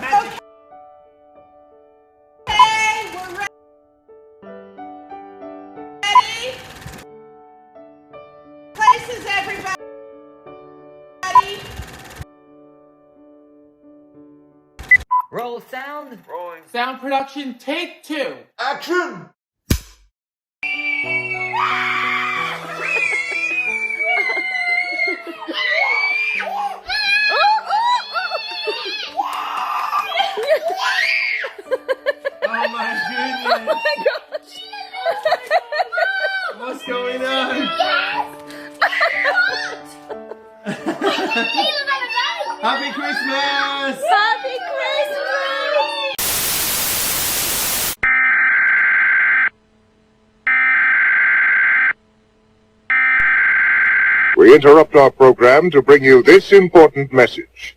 magic. Okay, we're ready. Places, everybody. Roll sound. Rolling. Sound production, take 2. Action! Oh my goodness! Oh my gosh! What's going on? Happy Christmas! Happy Christmas! We interrupt our program to bring you this important message.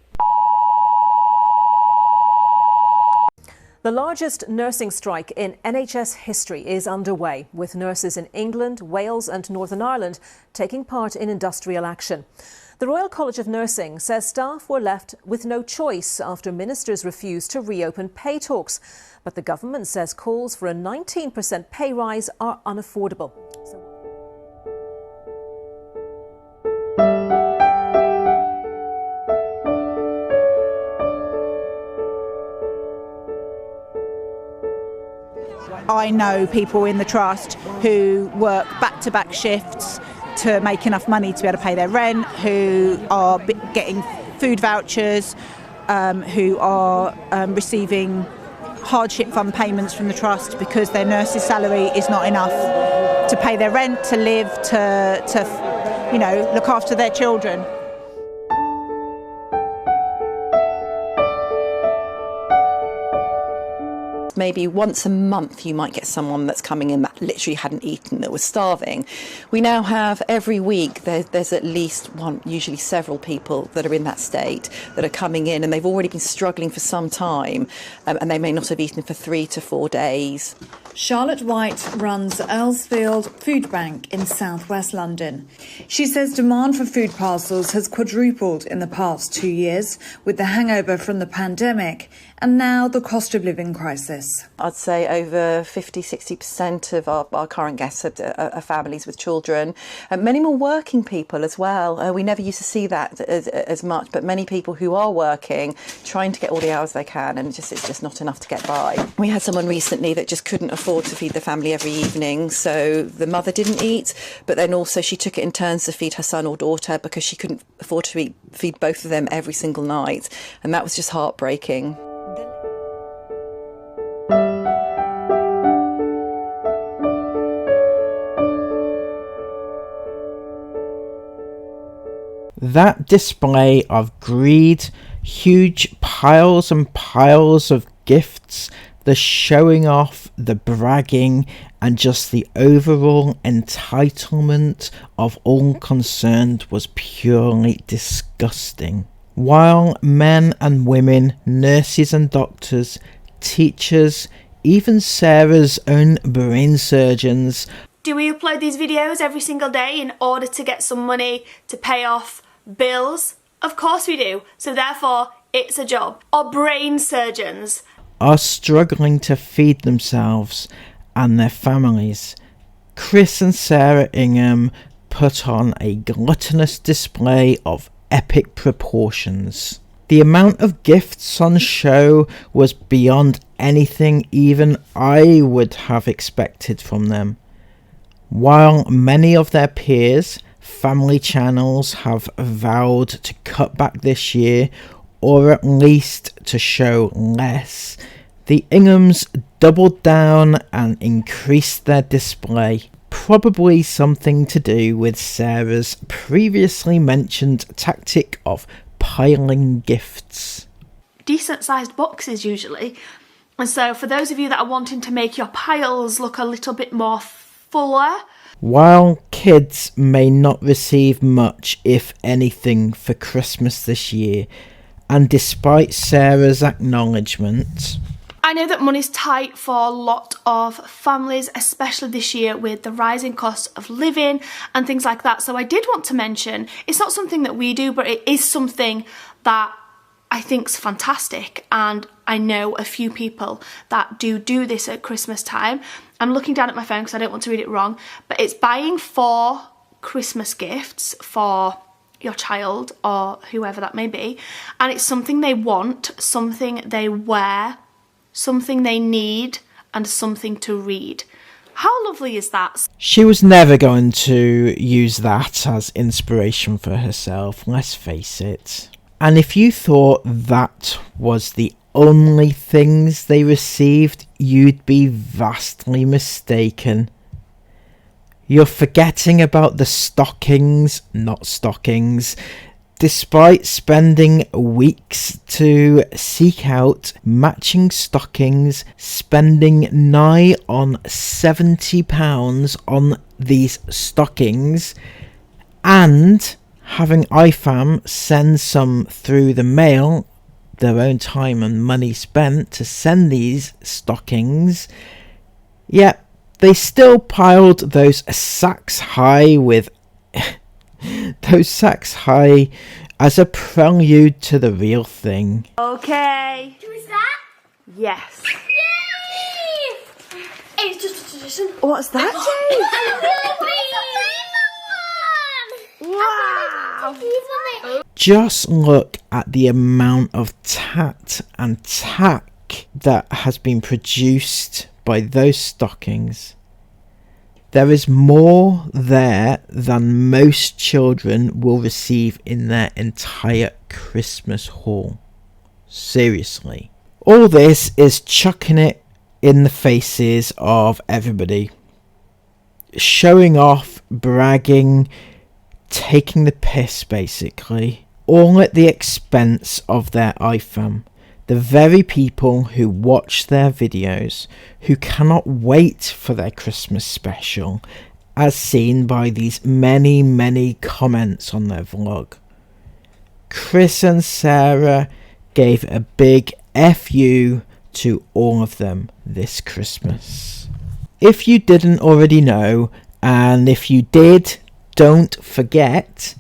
The largest nursing strike in NHS history is underway, with nurses in England, Wales and Northern Ireland taking part in industrial action. The Royal College of Nursing says staff were left with no choice after ministers refused to reopen pay talks. But the government says calls for a 19% pay rise are unaffordable. I know people in the trust who work back-to-back shifts to make enough money to be able to pay their rent, who are getting food vouchers, who are receiving hardship fund payments from the trust because their nurse's salary is not enough to pay their rent, to live, to you know, look after their children. Maybe once a month you might get someone that's coming in that literally hadn't eaten, that was starving. We now have every week there's at least one, usually several people that are in that state that are coming in, and they've already been struggling for some time, and they may not have eaten for 3 to 4 days. Charlotte White runs Earlsfield Food Bank in southwest London. She says demand for food parcels has quadrupled in the past 2 years with the hangover from the pandemic and now the cost of living crisis. I'd say over 50-60% of our current guests are families with children, and many more working people as well. We never used to see that as much, but many people who are working, trying to get all the hours they can, and it's just not enough to get by. We had someone recently that just couldn't afford to feed the family every evening, so the mother didn't eat, but then also she took it in turns to feed her son or daughter because she couldn't afford to feed both of them every single night, and that was just heartbreaking. That display of greed, huge piles and piles of gifts, the showing off, the bragging, and just the overall entitlement of all concerned was purely disgusting. While men and women, nurses and doctors, teachers, even Sarah's own brain surgeons. Do we upload these videos every single day in order to get some money to pay off bills? Of course we do. So therefore, it's a job. Our brain surgeons are struggling to feed themselves and their families. Chris and Sarah Ingham put on a gluttonous display of epic proportions. The amount of gifts on show was beyond anything even I would have expected from them. While many of their peers, family channels, have vowed to cut back this year, or at least to show less, the Inghams doubled down and increased their display. Probably something to do with Sarah's previously mentioned tactic of piling gifts. decent sized boxes usually. And so for those of you that are wanting to make your piles look a little bit more fuller. While kids may not receive much, if anything, for Christmas this year, and despite Sarah's acknowledgement, I know that money's tight for a lot of families, especially this year with the rising cost of living and things like that. So I did want to mention, it's not something that we do, but it is something that I think's fantastic, and I know a few people that do this at Christmas time. I'm looking down at my phone because I don't want to read it wrong, but it's buying 4 Christmas gifts for your child or whoever that may be, and it's something they want, something they wear, something they need, and something to read. How lovely is that? She was never going to use that as inspiration for herself, let's face it. And if you thought that was the only things they received, you'd be vastly mistaken. You're forgetting about the stockings, not stockings. Despite spending weeks to seek out matching stockings, spending nigh on £70 on these stockings, and having IFAM send some through the mail, their own time and money spent to send these stockings, yet they still piled those sacks high with those sacks high as a prelude to the real thing. Okay. Who is that? Yes. Yay! It's just a tradition. What's that, Jay? Wow! Just look at the amount of tat and tack that has been produced by those stockings. There is more there than most children will receive in their entire Christmas haul. Seriously. All this is chucking it in the faces of everybody. Showing off, bragging, taking the piss basically. All at the expense of their IFAM. The very people who watch their videos, who cannot wait for their Christmas special, as seen by these many comments on their vlog. Chris and Sarah gave a big FU to all of them this Christmas. If you didn't already know, and if you did, don't forget,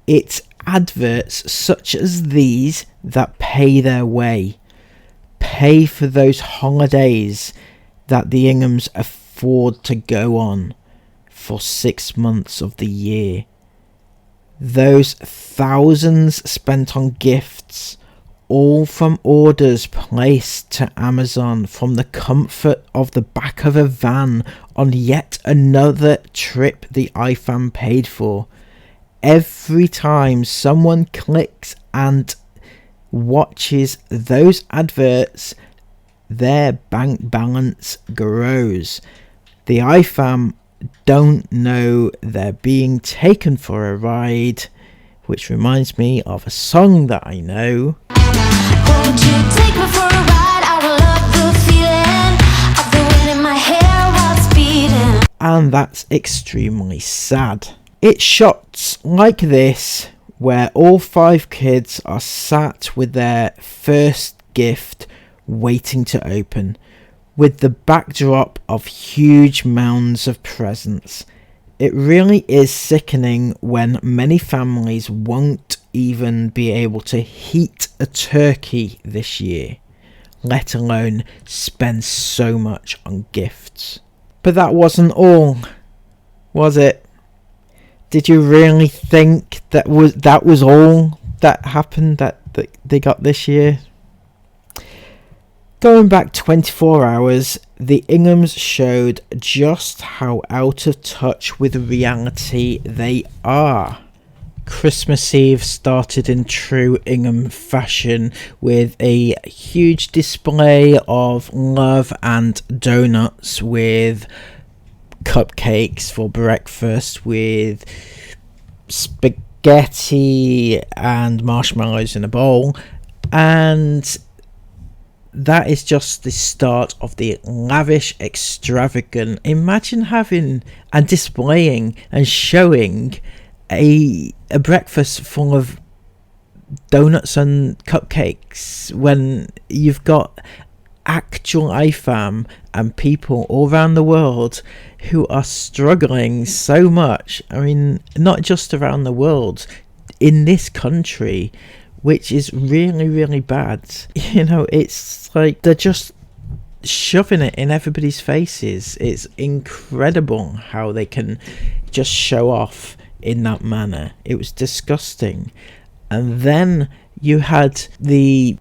it's adverts such as these that pay their way, pay for those holidays that the Inghams afford to go on for 6 months of the year. Those thousands spent on gifts, all from orders placed to Amazon from the comfort of the back of a van on yet another trip the IFAM paid for. Every time someone clicks and watches those adverts, their bank balance grows. The IFAM don't know they're being taken for a ride, which reminds me of a song that I know. Won't you take me for a ride? I love the feeling of the wind in my hair while speeding. And that's extremely sad. It's shots like this where all 5 kids are sat with their first gift waiting to open, with the backdrop of huge mounds of presents. It really is sickening when many families won't even be able to heat a turkey this year, let alone spend so much on gifts. But that wasn't all, was it? Did you really think that was all that happened that they got this year? Going back 24 hours, the Inghams showed just how out of touch with reality they are. Christmas Eve started in true Ingham fashion with a huge display of love and donuts, with cupcakes for breakfast, with spaghetti and marshmallows in a bowl, and that is just the start of the lavish, extravagant. Imagine having and displaying and showing a breakfast full of donuts and cupcakes when you've got actual IFAM and people all around the world who are struggling so much. I mean, not just around the world, in this country, which is really, really bad. You know, it's like they're just shoving it in everybody's faces. It's incredible how they can just show off in that manner. It was disgusting. And then you had the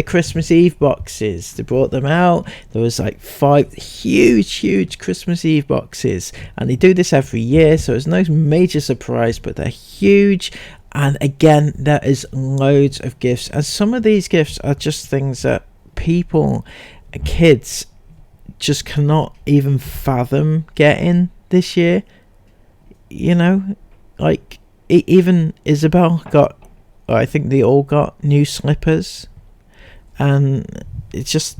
Christmas Eve boxes. They brought them out. There was like 5 huge Christmas Eve boxes, and they do this every year, so it's no major surprise, but they're huge. And again, there is loads of gifts, and some of these gifts are just things that people, kids, just cannot even fathom getting this year. You know, like even Isabel got, I think they all got new slippers, and it's just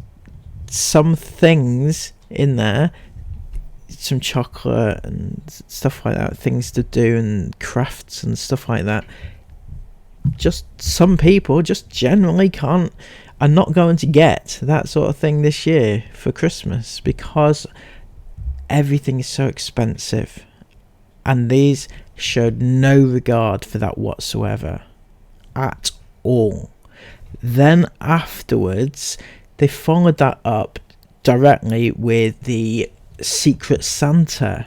some things in there, some chocolate and stuff like that, things to do and crafts and stuff like that. Just some people just generally are not going to get that sort of thing this year for Christmas because everything is so expensive, and these showed no regard for that whatsoever at all. Then afterwards they followed that up directly with the Secret Santa,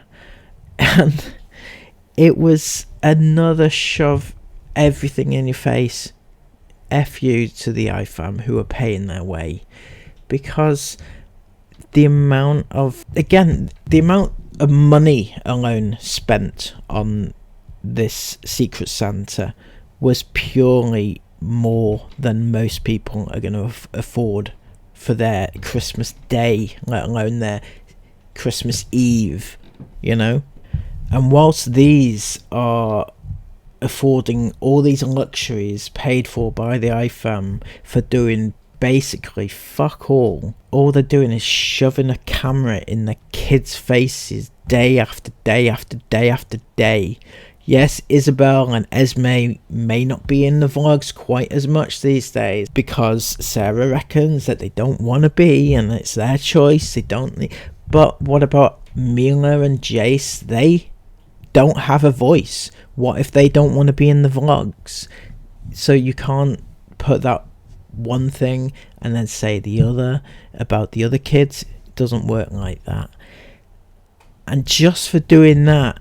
and it was another shove everything in your face. F you to the IFAM who are paying their way, because the amount of money alone spent on this Secret Santa was purely more than most people are going to afford for their Christmas Day, let alone their Christmas Eve, you know. And whilst these are affording all these luxuries paid for by the IFAM for doing basically fuck all they're doing is shoving a camera in the kids' faces day after day after day after day. Yes, Isabel and Esme may not be in the vlogs quite as much these days because Sarah reckons that they don't want to be, and it's their choice, they don't need. But what about Mila and Jace? They don't have a voice. What if they don't want to be in the vlogs? So you can't put that one thing and then say the other about the other kids. It doesn't work like that. And just for doing that,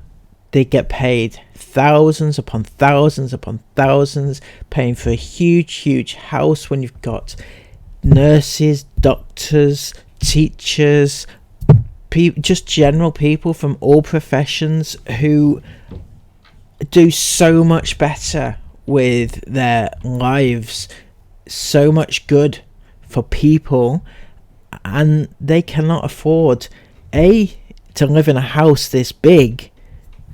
they get paid thousands upon thousands upon thousands, paying for a huge house when you've got nurses, doctors, teachers, just general people from all professions who do so much better with their lives, so much good for people, and they cannot afford to live in a house this big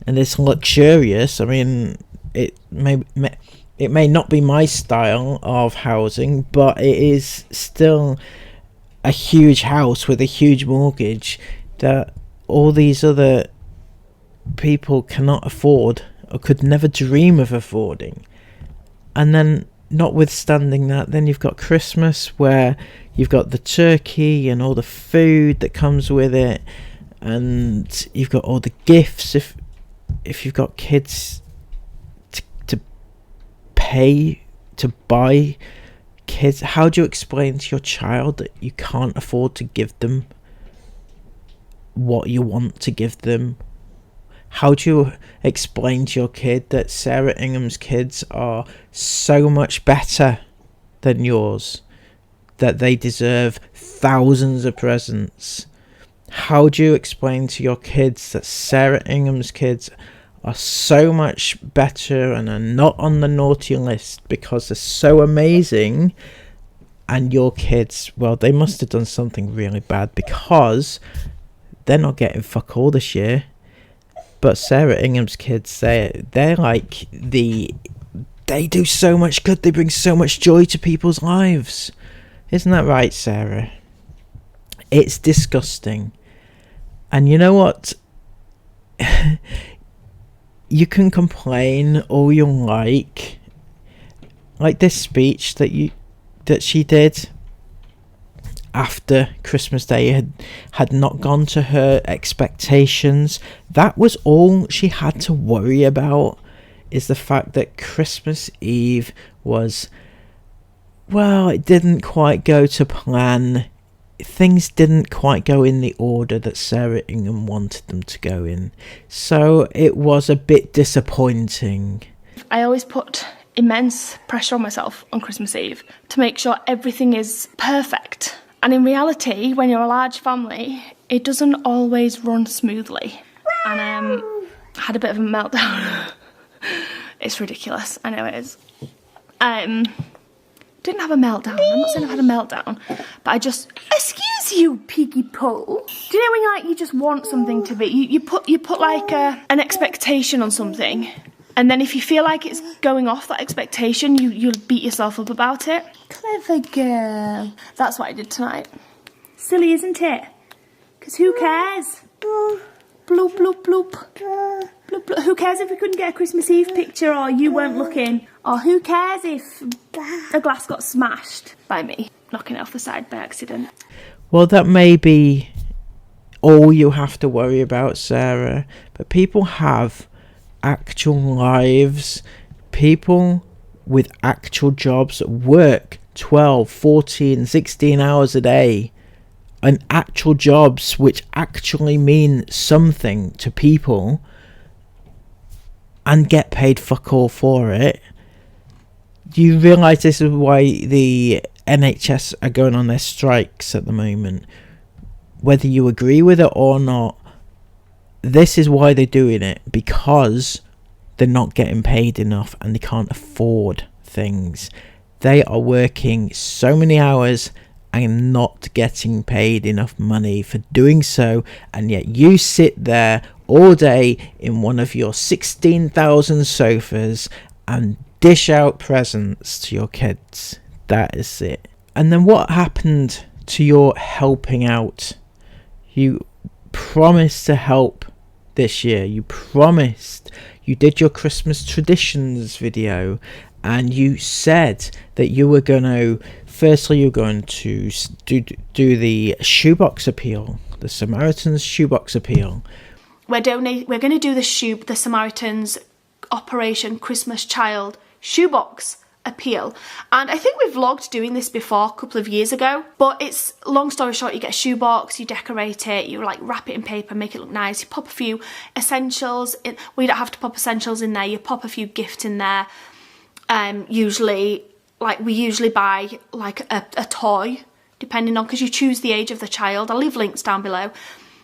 and this luxurious. I mean, it may not be my style of housing, but it is still a huge house with a huge mortgage that all these other people cannot afford or could never dream of affording. And then, notwithstanding that, then you've got Christmas, where you've got the turkey and all the food that comes with it, and you've got all the gifts. If you've got kids to pay to buy kids, how do you explain to your child that you can't afford to give them what you want to give them? How do you explain to your kid that Sarah Ingham's kids are so much better than yours, that they deserve thousands of presents? How do you explain to your kids that Sarah Ingham's kids are so much better and are not on the naughty list because they're so amazing, and your kids, well, they must have done something really bad because they're not getting fuck all this year? But Sarah Ingham's kids, they're like they do so much good, they bring so much joy to people's lives. Isn't that right, Sarah? It's disgusting. And you know what? You can complain all you like this speech that she did after Christmas Day had not gone to her expectations. That was all she had to worry about. is the fact that Christmas Eve was, well, it didn't quite go to plan. Things didn't quite go in the order that Sarah Ingham wanted them to go in. So it was a bit disappointing. I always put immense pressure on myself on Christmas Eve to make sure everything is perfect. And in reality, when you're a large family, it doesn't always run smoothly. And I had a bit of a meltdown. It's ridiculous, I know it is. Didn't have a meltdown, I'm not saying I've had a meltdown, but I just, excuse you, piggy pole. Do you know when you just want something to be, you put like an expectation on something, and then if you feel like it's going off that expectation, you'll beat yourself up about it. Clever girl. That's what I did tonight. Silly, isn't it? Because who cares? Bloop, bloop, bloop. Bloop, bloop. Who cares if we couldn't get a Christmas Eve picture, or you weren't looking? Or who cares if a glass got smashed by me knocking it off the side by accident? Well, that may be all you have to worry about, Sarah, but people have actual lives. People with actual jobs work 12, 14, 16 hours a day, and actual jobs which actually mean something to people, and get paid fuck all for it. Do you realise this is why the NHS are going on their strikes at the moment? Whether you agree with it or not, this is why they're doing it, because they're not getting paid enough and they can't afford things. They are working so many hours and not getting paid enough money for doing so, and yet you sit there all day in one of your 16,000 sofas and dish out presents to your kids. That is it. And then what happened to your helping out? You promised to help this year. You promised. You did your Christmas traditions video, and you said that you were going to, firstly you're going to do the shoebox appeal, the Samaritans shoebox appeal. We're going to do the Samaritans Operation Christmas Child shoebox appeal, and I think we've vlogged doing this before a couple of years ago, but it's, long story short, you get a shoebox, you decorate it, you like wrap it in paper, make it look nice, you pop a few essentials in. Well, you don't have to pop essentials in there, you pop a few gifts in there. Usually, like, we usually buy like a toy, depending on, because you choose the age of the child. I'll leave links down below.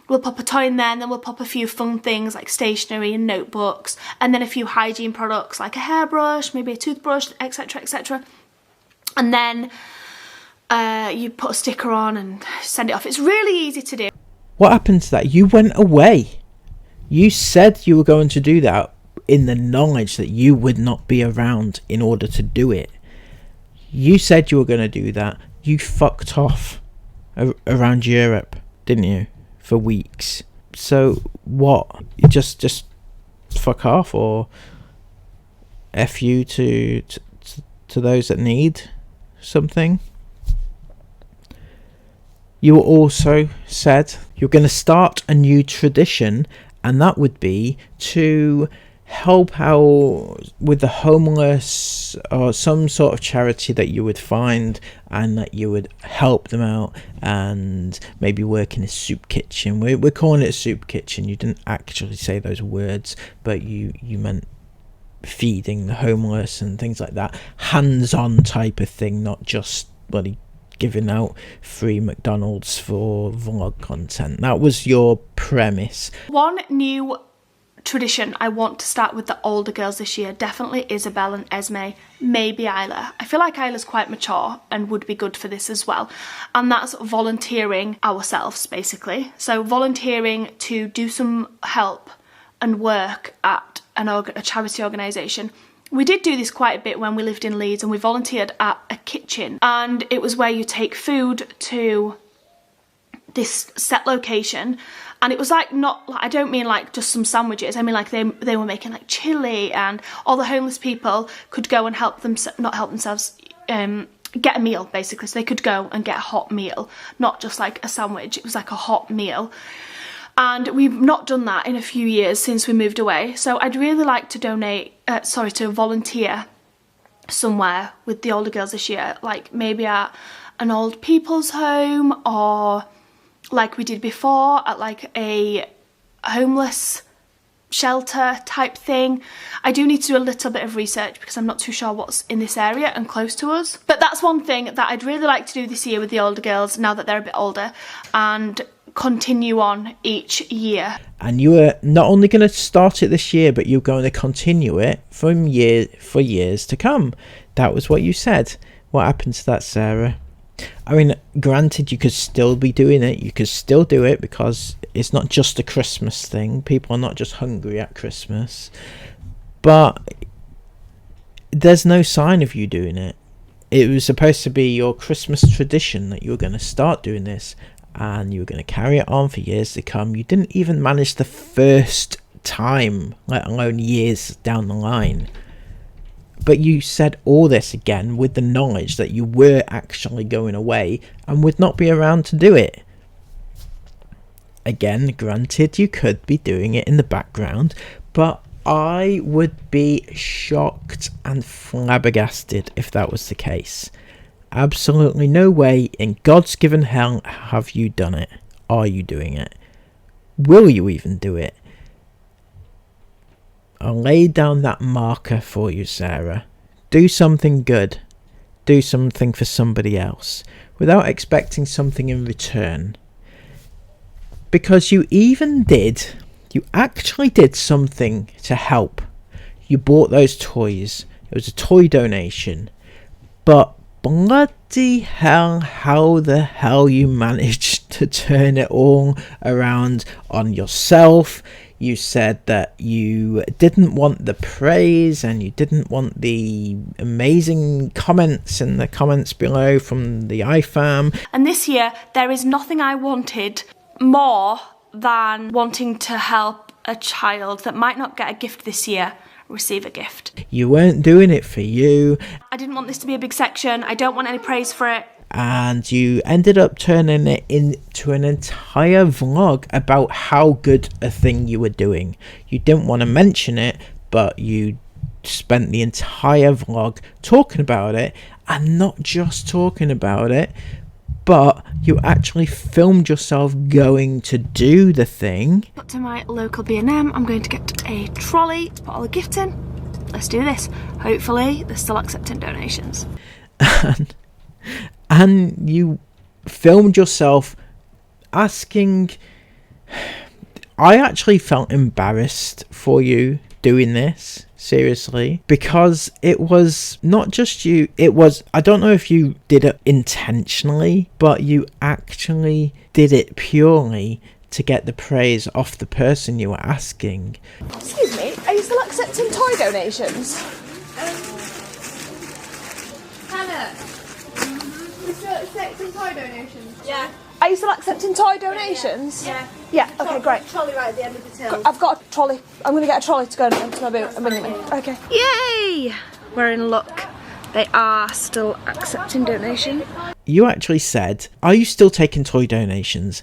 We'll pop a toy in there, and then we'll pop a few fun things like stationery and notebooks, and then a few hygiene products like a hairbrush, maybe a toothbrush, etc, etc. And then you put a sticker on and send it off. It's really easy to do. What happened to that? You went away. You said you were going to do that in the knowledge that you would not be around in order to do it. You said you were going to do that. You fucked off around Europe, didn't you? For weeks. So what? You just fuck off, or F you to those that need something? You also said you're going to start a new tradition, and that would be to help out with the homeless, or some sort of charity that you would find, and that you would help them out, and maybe work in a soup kitchen. We're calling it a soup kitchen. You didn't actually say those words, but you meant feeding the homeless and things like that. Hands-on type of thing, not just bloody giving out free McDonald's for vlog content. That was your premise. One new tradition I want to start with the older girls this year, definitely Isabel and Esme, maybe Isla. I feel like Isla's quite mature and would be good for this as well, and that's volunteering ourselves, basically. So volunteering to do some help and work at a charity organisation. We did do this quite a bit when we lived in Leeds, and we volunteered at a kitchen, and it was where you take food to this set location, and it was like, not like, I don't mean like just some sandwiches, I mean like they were making like chili, and all the homeless people could go and get a meal, basically. So they could go and get a hot meal, not just like a sandwich, it was like a hot meal. and we've not done that in a few years since we moved away. So I'd really like to to volunteer somewhere with the older girls this year, like maybe at an old people's home, or like we did before at like a homeless shelter type thing. I do need to do a little bit of research because I'm not too sure what's in this area and close to us. But that's one thing that I'd really like to do this year with the older girls, now that they're a bit older, and continue on each year. And you were not only going to start it this year, but you're going to continue it for years to come. That was what you said. What happened to that, Sarah? I mean, granted, you could still be doing it. You could still do it because it's not just a Christmas thing. People are not just hungry at Christmas. But there's no sign of you doing it. It was supposed to be your Christmas tradition that you were going to start doing this, and you were going to carry it on for years to come. You didn't even manage the first time, let alone years down the line. But you said all this again with the knowledge that you were actually going away and would not be around to do it. Again, granted, you could be doing it in the background, but I would be shocked and flabbergasted if that was the case. Absolutely no way in God's given hell have you done it. Are you doing it? Will you even do it? I'll lay down that marker for you, Sarah. Do something good. Do something for somebody else without expecting something in return. Because you actually did something to help. You bought those toys. It was a toy donation. But bloody hell, how the hell you managed to turn it all around on yourself. You said that you didn't want the praise and you didn't want the amazing comments in the comments below from the IFAM. And this year, there is nothing I wanted more than wanting to help a child that might not get a gift this year receive a gift. You weren't doing it for you. I didn't want this to be a big section. I don't want any praise for it. And you ended up turning it into an entire vlog about how good a thing you were doing. You didn't want to mention it, but you spent the entire vlog talking about it, and not just talking about it, but you actually filmed yourself going to do the thing. Got to my local B&M. I'm going to get a trolley to put all the gifts in. Let's do this. Hopefully they're still accepting donations. And you filmed yourself asking. I actually felt embarrassed for you doing this, seriously, because it was not just you. It was, I don't know if you did it intentionally, but you actually did it purely to get the praise off the person you were asking. Excuse me, are you still accepting toy donations? Hannah. You're still accepting toy donations? Yeah. Are you still accepting toy donations? Yeah. Yeah, okay, great. Trolley right at the end of the till. I've got a trolley. I'm going to get a trolley to go into my boot and bring them in. Okay. Yay! We're in luck. They are still accepting donation. You actually said, are you still taking toy donations?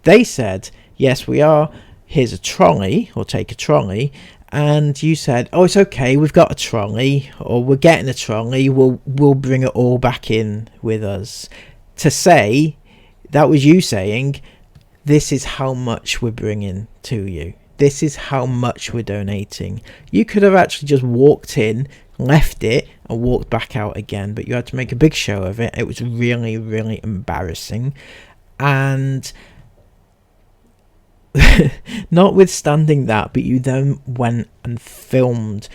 They said, yes, we are. Here's a trolley, or take a trolley. And you said, oh, it's okay, we've got a trolley, or we're getting a trolley, we'll bring it all back in with us. To say, that was you saying, this is how much we're bringing to you. This is how much we're donating. You could have actually just walked in, left it, and walked back out again, but you had to make a big show of it. It was really, really embarrassing. And notwithstanding that, but you then went and filmed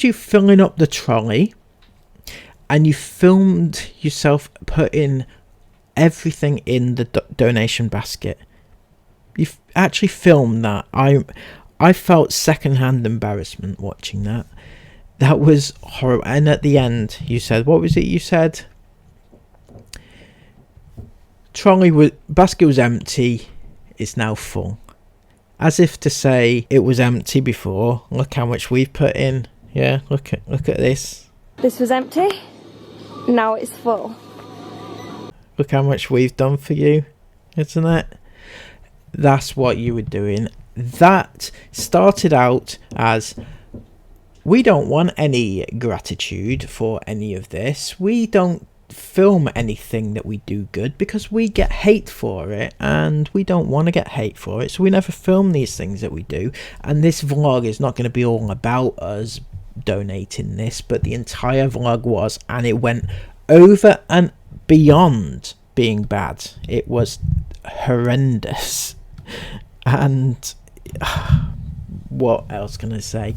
you filling up the trolley, and you filmed yourself putting everything in the donation basket. You actually filmed that. I felt secondhand embarrassment watching that. That was horrible. And at the end, you said, what was it you said? Basket was empty. It's now full. As if to say it was empty before. Look how much we've put in. Yeah, look at this. This was empty. Now it's full. Look how much we've done for you, isn't it? That's what you were doing. That started out as, we don't want any gratitude for any of this. We don't film anything that we do good because we get hate for it, and we don't want to get hate for it, so we never film these things that we do. And this vlog is not going to be all about us donating this, but the entire vlog was, and it went over and beyond being bad. It was horrendous. And what else can I say?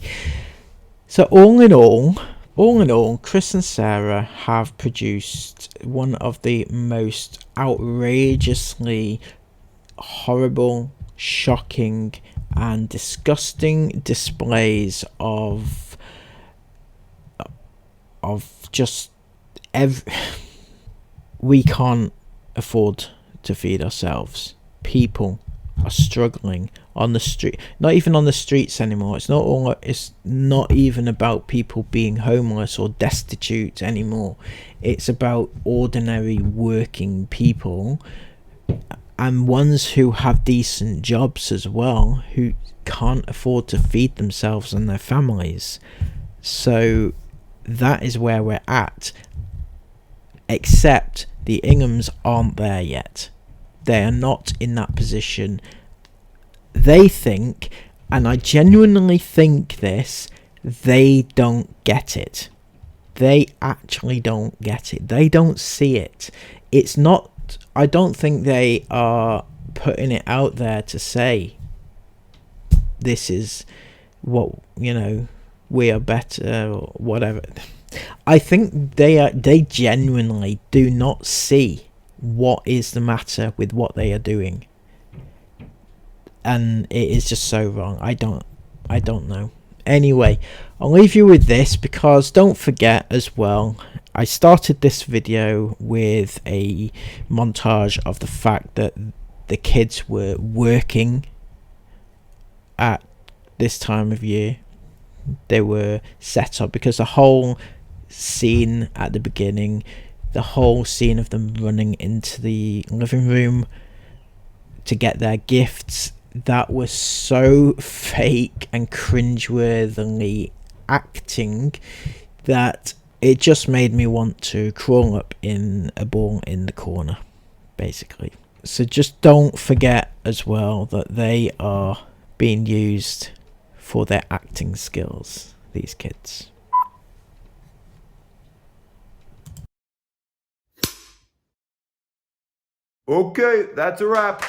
So all in all, Chris and Sarah have produced one of the most outrageously horrible, shocking and disgusting displays of just we can't afford to feed ourselves. People are struggling on the street, not even on the streets anymore. It's not even about people being homeless or destitute anymore. It's about ordinary working people, and ones who have decent jobs as well, who can't afford to feed themselves and their families. So that is where we're at, except the INGHAMS aren't there yet. They are not in that position. They think, and I genuinely think this, they don't get it. They actually don't get it. They don't see it. It's not, I don't think they are putting it out there to say, this is what, you know, we are better or whatever. I think they genuinely do not see what is the matter with what they are doing, and it is just so wrong. I don't know. Anyway, I'll leave you with this, because don't forget as well, I started this video with a montage of the fact that the kids were working at this time of year. They were set up, because the whole scene at the beginning, the whole scene of them running into the living room to get their gifts, that was so fake and cringeworthily acting that it just made me want to crawl up in a ball in the corner, basically. So just don't forget as well that they are being used for their acting skills, these kids. Okay, that's a wrap.